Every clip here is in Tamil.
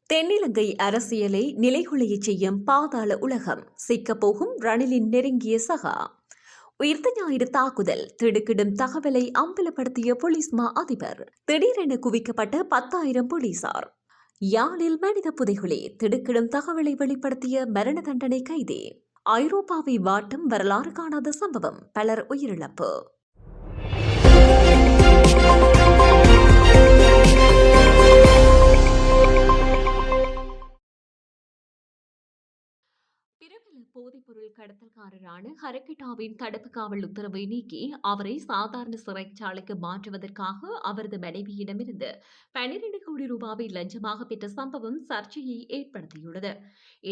தென்னிலங்கை அரசியலை நிலைகுலையச் செய்யும் பாதாள உலகம் சிக்கப்போகும் ரணிலின் நெருங்கிய சகா. உயிர்த்த ஞாயிறு தாக்குதல் திடுக்கிடும் தகவலை அம்பலப்படுத்திய போலீஸ் மா அதிபர். திடீரென குவிக்கப்பட்ட 10,000 போலீசார். யாழில் மனித புதைகுழி திடுக்கிடும் தகவலை வெளிப்படுத்திய மரண தண்டனை கைதி. ஐரோப்பாவை வாட்டும் வரலாறு காணாத சம்பவம், பலர் உயிரிழப்பு. பிரபல போதைப்பொருள் கடத்தல்காரரான ஹரகிட்டாவின் தடுப்பு காவல் உத்தரவை நீக்கி அவரை சாதாரண சிறைச்சாலைக்கு மாற்றுவதற்காக அவரது மனைவியிடமிருந்து 12 கோடி ரூபாவை லஞ்சமாக பெற்ற சம்பவம் சர்ச்சையை ஏற்படுத்தியுள்ளது.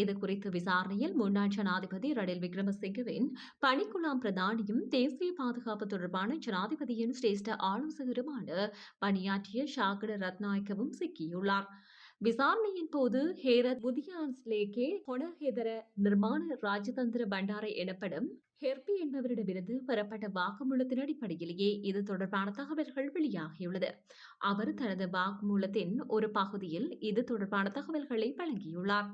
இதுகுறித்து விசாரணையில் முன்னாள் ஜனாதிபதி ரணில் விக்ரமசிங்கவின் பணிக்குழாம் பிரதானியும் தேசிய பாதுகாப்பு தொடர்பான ஜனாதிபதியின் சிரேஷ்ட ஆலோசகருமான பணியாற்றிய ஷாகட ரத்நாயக்கவும் சிக்கியுள்ளார். விசாரணையின் போது ஹேரத் முதியான்ஸ்லேகே ஹொனஹெதர நிர்மாண ராஜதந்திர பண்டாரை எனப்படும் ஹெர்பி என்பவரிடமிருந்து பெறப்பட்ட வாக்குமூலத்தின் அடிப்படையிலேயே இது தொடர்பான தகவல்கள் வெளியாகியுள்ளது. அவர் தனது வாக்குமூலத்தின் ஒரு பகுதியில் இது தொடர்பான தகவல்களை வழங்கியுள்ளார்.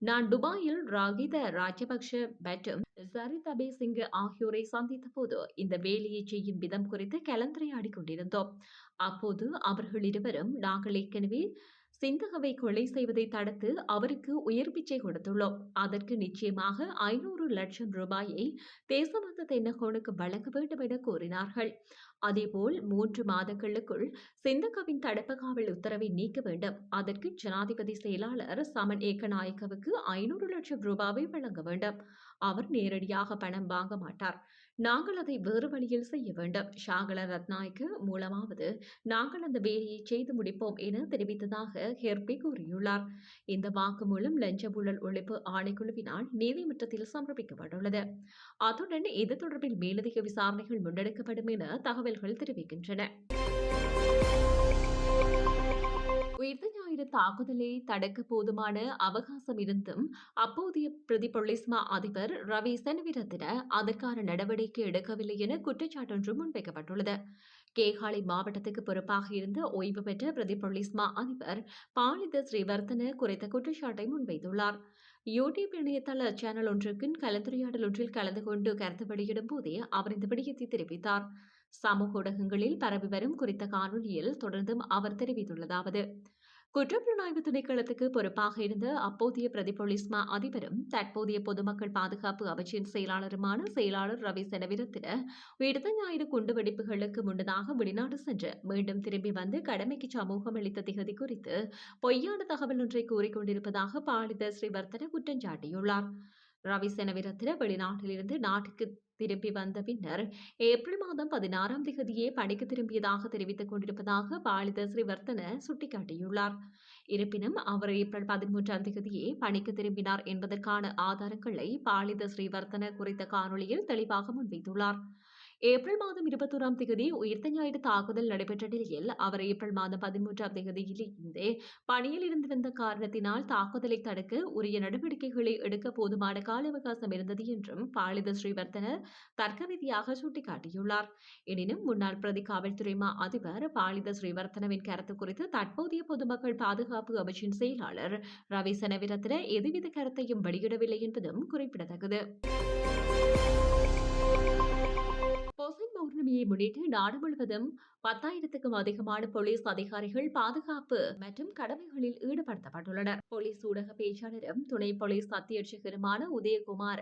நான் துபாயில் ராகித ராஜபக்ஷ மற்றும் சரித் அபேசிங்க ஆகியோரை சந்தித்த போது இந்த வேலையை செய்யும் விதம் குறித்து கலந்துரையாடிக் கொண்டிருந்தோம். அப்போது அவர்கள் இருவரும் நாங்கள் ஏற்கனவே சிந்தகவை கொலை செய்வதை தடுத்து அவருக்கு உயர் பிச்சை கொடுத்துள்ளோம். அதற்கு நிச்சயமாக 500 லட்சம் ரூபாயை தேசபந்து தென்னகோனுக்கு வழங்க வேண்டும் என கூறினார்கள். அதேபோல் 3 மாதங்களுக்குள் சிந்தகவின் தடுப்பு காவல் உத்தரவை நீக்க வேண்டும். அதற்கு ஜனாதிபதி செயலாளர் சமன் ஏக்கநாயக்கவுக்கு 500 லட்சம் ரூபாவை வழங்க வேண்டும். அவர் நேரடியாக பணம் வாங்க மாட்டார். நாங்கள் அதை வேறு வழியில் செய்ய வேண்டும். ஷாகல ரத்நாயக்கு மூலமாவது நாங்கள் அந்த வேலையை செய்து முடிப்போம் என தெரிவித்ததாக ஹெர்பி கூறியுள்ளார். இந்த வாக்குமூலம் லஞ்ச ஊழல் ஒழிப்பு ஆணைக்குழுவினால் நீதிமன்றத்தில் சமர்ப்பிக்கப்பட்டுள்ளது. அத்துடன் இது தொடர்பில் மேலதிக விசாரணைகள் முன்னெடுக்கப்படும் என தகவல்கள் தெரிவிக்கின்றன. உயிர்த்த ஞாயிறு தாக்குதலை தடுக்க போதுமான அவகாசம் இருந்தும் அப்போதைய பிரதி போலீஸ் மா அதிபர் ரவி செனவிரத்தின அதற்கான நடவடிக்கை எடுக்கவில்லை என குற்றச்சாட்டொன்று முன்வைக்கப்பட்டுள்ளது. கேகாலை மாவட்டத்துக்கு பொறுப்பாக இருந்த ஓய்வு பெற்ற பிரதி போலீஸ் மா அதிபர் பாலித ஸ்ரீவர்த்தன குறித்த குற்றச்சாட்டை முன்வைத்துள்ளார். யூடியூப் இணையதள சேனல் ஒன்றுக்கு கலந்துரையாடல் ஒன்றில் கலந்து கொண்டு கருத்து வெளியிடும் போதே அவர் இந்த விடயத்தை தெரிவித்தார். சமூக ஊடகங்களில் பரவி வரும் குறித்த காணொலியில் தொடர்ந்தும் அவர் தெரிவித்துள்ளதாவது: குற்றப்புலனாய்வு திணைக்களத்துக்கு பொறுப்பாக இருந்த அப்போதைய பிரதி போலீஸ் மா அதிபரும் தற்போதைய பொதுமக்கள் பாதுகாப்பு அமைச்சின் செயலாளருமான செயலாளர் ரவி செனவிரத்தின உயிர்த்த ஞாயிறு குண்டுவெடிப்புகளுக்கு முன்னதாக வெளிநாடு சென்று மீண்டும் திரும்பி வந்து கடமைக்கு சமூகம் அளித்த திகதி குறித்து பொய்யான தகவல் ஒன்றை கூறிக்கொண்டிருப்பதாக பாலித ஸ்ரீவர்த்தன குற்றம் சாட்டியுள்ளார். ரவி செனவிரத்தின வெளிநாட்டிலிருந்து நாட்டுக்கு திரும்பி வந்த பின்னர் ஏப்ரல் மாதம் 16ஆம் திகதியே பணிக்கு திரும்பியதாக தெரிவித்துக் கொண்டிருப்பதாக பாலித ஸ்ரீவர்த்தன சுட்டிக்காட்டியுள்ளார். இருப்பினும் அவர் ஏப்ரல் 13ஆம் திகதியே பணிக்கு திரும்பினார் என்பதற்கான ஆதாரங்களை பாலித ஸ்ரீவர்த்தன குறித்த காணொலியில் தெளிவாக முன்வைத்துள்ளார். ஏப்ரல் மாதம் 21ஆம் திகதி உயிர்த்த ஞாயிறு தாக்குதல் நடைபெற்ற நிலையில் அவர் ஏப்ரல் மாதம் 13ஆம் திகதியிலிருந்தே பணியில் இருந்து வந்த காரணத்தினால் தாக்குதலை தடுக்க உரிய நடவடிக்கைகளை எடுக்க போதுமான கால அவகாசம் இருந்தது என்றும் பாலித ஸ்ரீவர்த்தன தர்க்க ரீதியாக சுட்டிக்காட்டியுள்ளார். எனினும் முன்னாள் பிரதி காவல்துறை மா அதிபர் பாலித ஸ்ரீவர்த்தனவின் கருத்து குறித்து தற்போதைய பொதுமக்கள் பாதுகாப்பு அமைச்சின் செயலாளர் ரவி செனவிரத்தின எதுவித கருத்தையும் வெளியிடவில்லை என்பதும் குறிப்பிடத்தக்கது. பொசன் பௌர்ணமியை முன்னிட்டு நாடு முழுவதும் 10,000க்கும் அதிகமான போலீஸ் அதிகாரிகள் பாதுகாப்பு மற்றும் கடமைகளில் ஈடுபடுத்தப்பட்டுள்ளனர். போலீஸ் ஊடக பேச்சாளரும் துணை போலீஸ் அத்தியட்சகருமான உதயகுமார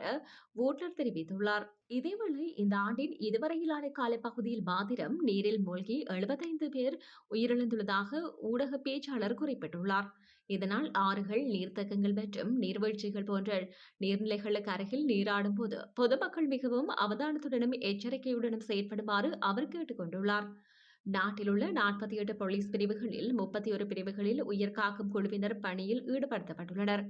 வூட்லர் தெரிவித்துள்ளார். இதேவேளை இந்த ஆண்டின் இதுவரையிலான காலப்பகுதியில் மாத்திரம் நீரில் மூழ்கி 75 பேர் உயிரிழந்துள்ளதாக ஊடக பேச்சாளர் குறிப்பிட்டுள்ளார். இதனால் ஆறுகள், நீர்த்தேக்கங்கள் மற்றும் நீர்வீழ்ச்சிகள் போன்ற நீர்நிலைகளுக்கு அருகில் நீராடும் போது பொதுமக்கள் மிகவும் அவதானத்துடனும் எச்சரிக்கையுடனும் செயற்படுமாறு அவர் கேட்டுக் கொண்டுள்ளார். நாட்டில் உள்ள 48 போலீஸ் பிரிவுகளில் 31 பிரிவுகளில் உயிர்காக்கும் குழுவினர் பணியில் ஈடுபடுத்தப்பட்டுள்ளனர்.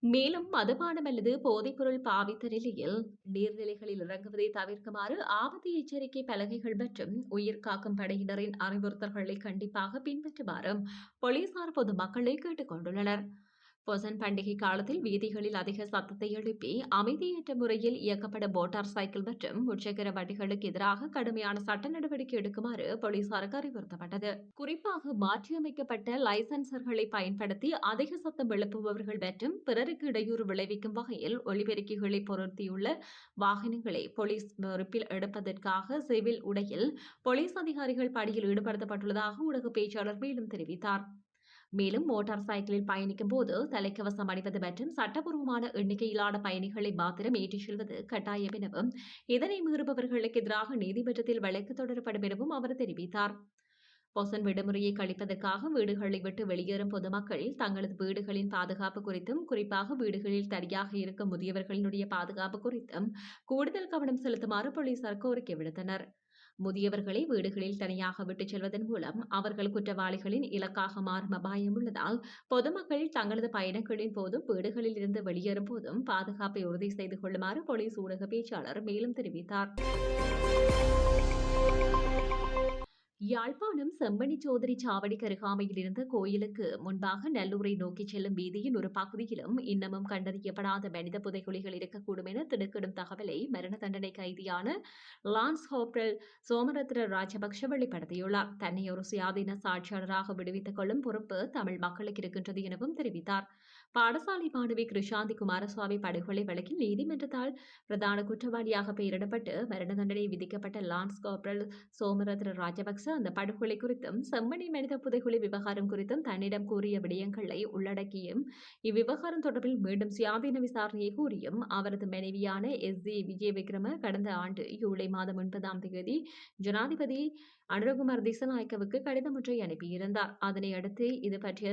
மேலும் மதுபானம் அல்லது போதைப்பொருள் பாவித்த நிலையில் நீர்நிலைகளில் இறங்குவதை தவிர்க்குமாறு ஆபத்து எச்சரிக்கை பலகைகள் மற்றும் உயிர்காக்கும் படையினரின் அறிவுறுத்தல்களை கண்டிப்பாக பின்பற்றுமாறும் போலீசார் பொதுமக்களை கேட்டுக் கொண்டுள்ளனர். பொசன் பண்டிகை காலத்தில் வீதிகளில் அதிக சத்தத்தை எழுப்பி அமைதியற்ற முறையில் இயக்கப்பட்ட மோட்டார் சைக்கிள் மற்றும் முச்சக்கர வண்டிகளுக்கு எதிராக கடுமையான சட்ட நடவடிக்கை எடுக்குமாறு போலீசாருக்கு அறிவுறுத்தப்பட்டது. குறிப்பாக மாற்றியமைக்கப்பட்ட லைசன்சர்களை பயன்படுத்தி அதிக சத்தம் எழுப்புபவர்கள் மற்றும் பிறருக்கு இடையூறு விளைவிக்கும் வகையில் ஒலிபெருக்கிகளை பொருத்தியுள்ள வாகனங்களை போலீஸ் பொறுப்பில் எடுப்பதற்காக சிவில் உடையில் போலீஸ் அதிகாரிகள் பணியில் ஈடுபடுத்தப்பட்டுள்ளதாக ஊடக பேச்சாளர் மேலும் தெரிவித்தார். மேலும் மோட்டார் சைக்கிளில் பயணிக்கும் போது தலைக்கவசம் அணிவது மற்றும் சட்டப்பூர்வமான எண்ணிக்கையிலான பயணிகளை மாத்திரம் ஏற்றிச் செல்வது கட்டாயம் எனவும் இதனை மீறுபவர்களுக்கு எதிராக நீதிமன்றத்தில் வழக்கு தொடரப்படும் எனவும் அவர் தெரிவித்தார். பொசன் விடுமுறையை கழிப்பதற்காக வீடுகளை விட்டு வெளியேறும் பொதுமக்கள் தங்களது வீடுகளின் பாதுகாப்பு குறித்தும் குறிப்பாக வீடுகளில் தனியாக இருக்கும் முதியவர்களினுடைய பாதுகாப்பு குறித்தும் கூடுதல் கவனம் செலுத்துமாறு போலீசார் கோரிக்கை விடுத்தனர். முதியவர்களை வீடுகளில் தனியாக விட்டுச் செல்வதன் மூலம் அவர்கள் குற்றவாளிகளின் இலக்காக மாறும் அபாயம் உள்ளதால் பொதுமக்கள் தங்களது பயணங்களின் போதும் வீடுகளில் இருந்து வெளியேறும் போதும் பாதுகாப்பை உறுதி செய்து கொள்ளுமாறு போலீஸ் ஊடக பேச்சாளர் மேலும் தெரிவித்தார். யாழ்ப்பாணம் செம்மணி சோதரி சாவடிக்கு அருகாமையில் இருந்த கோயிலுக்கு முன்பாக நல்லூரை நோக்கிச் செல்லும் வீதியின் ஒரு பகுதியிலும் இன்னமும் கண்டறியப்படாத மனித புதைகுழிகள் இருக்கக்கூடும் என திடுக்கிடும் தகவலை மரண தண்டனை கைதியான லான்ஸ் ஹோப்ரல் சோமரத்ன ராஜபக்ஷ வெளிப்படுத்தியுள்ளார். தன்னை ஒரு சுயாதீன சாட்சியாளராக விடுவித்துக் கொள்ளும் பொறுப்பு தமிழ் மக்களுக்கு இருக்கின்றது எனவும் தெரிவித்தார். பாடசாலை மாணவி கிருஷாந்தி குமாரசுவாமி படுகொலை வழக்கில் நீதிமன்றத்தால் பிரதான குற்றவாளியாக பெயரிடப்பட்டு மரண தண்டனை விதிக்கப்பட்ட லான்ஸ் கோப்ரல் சோமரத்ன ராஜபக்ச அந்த படுகொலை குறித்தும் செம்மணி மனித புதைகுழி விவகாரம் குறித்தும் தன்னிடம் கூறிய விடயங்களை உள்ளடக்கியும் இவ்விவகாரம் தொடர்பில் மீண்டும் சுயாதீன விசாரணையை கூறியும் அவரது மனைவியான எஸ்.ஜே. விஜயவிக்ரம கடந்த ஆண்டு ஜூலை மாதம் 9ஆம் தேதி ஜனாதிபதி அனுரகுமார் திசாநாயக்கவுக்கு கடிதம் ஒன்றை அனுப்பியிருந்தார். அதனை அடுத்து இது பற்றிய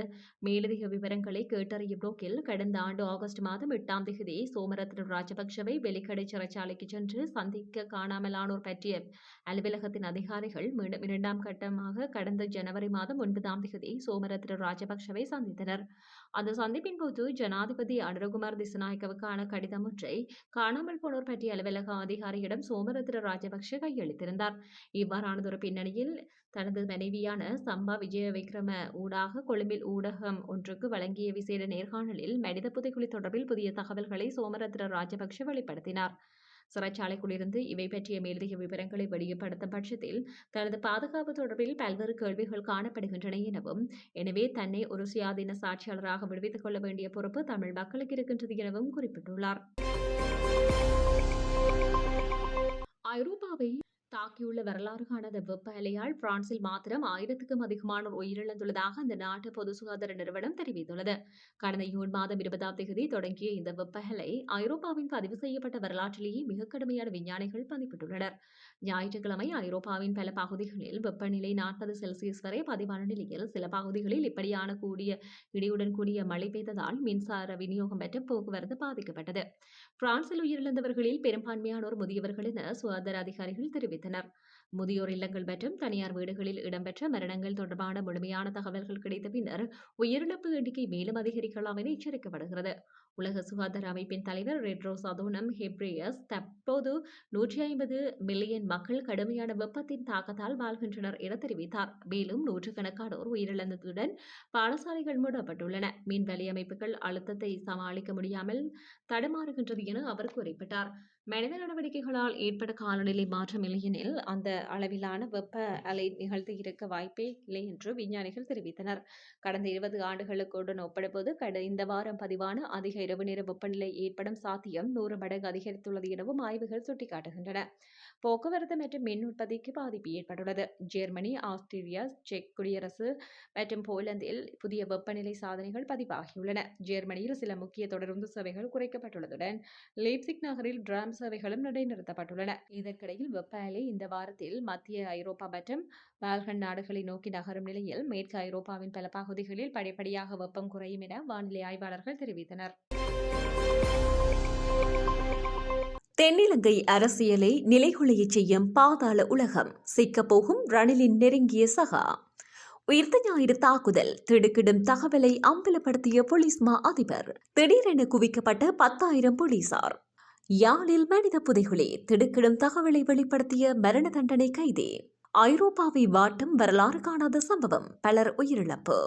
மேலதிக விவரங்களை கேட்டறியும் நோக்கில் கடந்த ஆண்டு ஆகஸ்ட் மாதம் 8ஆம் தேதி சோமரத்ன ராஜபக்ஷவை வெலிக்கடை சிறைச்சாலைக்கு சென்று சந்திக்க காணாமலானோர் பற்றிய அலுவலகத்தின் அதிகாரிகள் மீண்டும் 2ஆம் கட்டமாக கடந்த ஜனவரி மாதம் 9ஆம் தேதி சோமரத்ன ராஜபக்ஷவை சந்தித்தனர். அந்த சந்திப்பின் போது ஜனாதிபதி அனுரகுமார் திசாநாயக்கவுக்கான கடிதம் ஒன்றை காணாமல் போனோர் பற்றிய அலுவலக அதிகாரியிடம் சோமரத்ன ராஜபக்ஷ கையளித்திருந்தார். இவ்வாறானதொரு பின்னணியில் தனது மனைவியான சம்பா விஜயவிக்ரம ஊடாக கொழும்பில் ஊடகம் ஒன்றுக்கு வழங்கிய விசேட நேர்காணலில் மனித புதைகுழி தொடர்பில் புதிய தகவல்களை சோமரத்ன ராஜபக்ஷ வெளிப்படுத்தினார். சிறைச்சாலைக்குள்ளிருந்து இவை பற்றிய மேலதிக விவரங்களை வெளிப்படுத்தும் பட்சத்தில் தனது பாதுகாப்பு தொடர்பில் பல்வேறு கேள்விகள் காணப்படுகின்றன எனவும் எனவே தன்னை ஒரு சுயாதீன சாட்சியாளராக விடுவித்துக் கொள்ள வேண்டிய பொறுப்பு தமிழ் மக்களுக்கு இருக்கின்றது எனவும் குறிப்பிட்டுள்ளார். ஐரோப்பாவை தாக்கியுள்ள வரலாறு காணாத வெப்ப அலையால் பிரான்சில் மாத்திரம் 1000க்கும் அதிகமானோர் உயிரிழந்துள்ளதாக அந்த நாட்டு பொது சுகாதார நிறுவனம் தெரிவித்துள்ளது. கடந்த ஜூன் மாதம் 20ஆம் தேதி தொடங்கிய இந்த வெப்ப அலை ஐரோப்பாவின் பதிவு செய்யப்பட்ட வரலாற்றிலேயே மிக கடுமையான விஞ்ஞானிகள் பதிப்பிட்டுள்ளனர். ஞாயிற்றுக்கிழமை ஐரோப்பாவின் பல பகுதிகளில் வெப்பநிலை 40 செல்சியஸ் வரை பதிவான நிலையில் சில பகுதிகளில் இப்படியான கூடிய இடியுடன் கூடிய மழை பெய்ததால் மின்சார விநியோகம் மற்றும் போக்குவரத்து பாதிக்கப்பட்டது. பிரான்சில் உயிரிழந்தவர்களில் பெரும்பான்மையானோர் முதியவர்கள் என சுகாதார அதிகாரிகள் தெரிவித்தனர். முதியோர் இல்லங்கள் மற்றும் தனியார் வீடுகளில் இடம்பெற்ற மரணங்கள் தொடர்பான முழுமையான தகவல்கள் கிடைத்த பின்னர் உயிரிழப்பு எண்ணிக்கை மேலும் அதிகரிக்கலாம் என எச்சரிக்கப்படுகிறது. உலக சுகாதார அமைப்பின் தலைவர் ரெட்ரோஸ் அதோனம் ஹெப்ரேயஸ் தற்போது 150 மில்லியன் மக்கள் கடுமையான வெப்பத்தின் தாக்கத்தால் வாழ்கின்றனர் என தெரிவித்தார். மேலும் நூற்றுக்கணக்கானோர் உயிரிழந்ததுடன் பாடசாலைகள் மூடப்பட்டுள்ளன. மின் வலையமைப்புகள் அழுத்தத்தை சமாளிக்க முடியாமல் தடுமாறுகின்றது என அவர் குறிப்பிட்டார். மனித நடவடிக்கைகளால் ஏற்பட காலநிலை மாற்றம் இல்லையெனில் அந்த அளவிலான வெப்ப அலை நிகழ்த்தி இருக்க வாய்ப்பே இல்லை என்று விஞ்ஞானிகள் தெரிவித்தனர். கடந்த 20 ஆண்டுகளுடன் ஒப்பிடும்போது இந்த வாரம் பதிவான அதிக இரவு நேர வெப்பநிலை ஏற்படும் சாத்தியம் 100 மடங்கு அதிகரித்துள்ளது எனவும் ஆய்வுகள் சுட்டிக்காட்டுகின்றன. போக்குவரத்து மற்றும் மின் உற்பத்திக்கு பாதிப்பு ஏற்பட்டுள்ளது. ஜெர்மனி, ஆஸ்திரேலியா, செக் குடியரசு மற்றும் போலந்தில் புதிய வெப்பநிலை சாதனைகள் பதிவாகியுள்ளன. ஜெர்மனியில் சில முக்கிய தொடருந்து சேவைகள் குறைக்கப்பட்டுள்ளதுடன் லீப்சிக் நகரில் டிராம் சேவைகளும் இடைநிறுத்தப்பட்டுள்ளன. இதற்கிடையில் வெப்ப அலை இந்த வாரத்தில் மத்திய ஐரோப்பா மற்றும் பால்கன் நாடுகளை நோக்கி நகரும் நிலையில் மேற்கு ஐரோப்பாவின் பல பகுதிகளில் படிப்படியாக வெப்பம் குறையும் என வானிலை ஆய்வாளர்கள் தெரிவித்தனர். தென்னிலங்கை அரசியலை நிலைகுலையச் செய்யும் பாதாள உலகம், சிக்கப்போகும் ரணிலின் நெருங்கிய சகா. உயிர்த்த ஞாயிறு தாக்குதல், திடுக்கிடும் தகவலை அம்பலப்படுத்திய போலீஸ் மா அதிபர். திடீரென குவிக்கப்பட்ட 10,000 போலீசார். யாழில் மனித புதைகுழி, திடுக்கிடும் தகவலை வெளிப்படுத்திய மரண தண்டனை கைதி. ஐரோப்பாவை வாட்டும் வரலாறு காணாத சம்பவம், பலர் உயிரிழப்பு.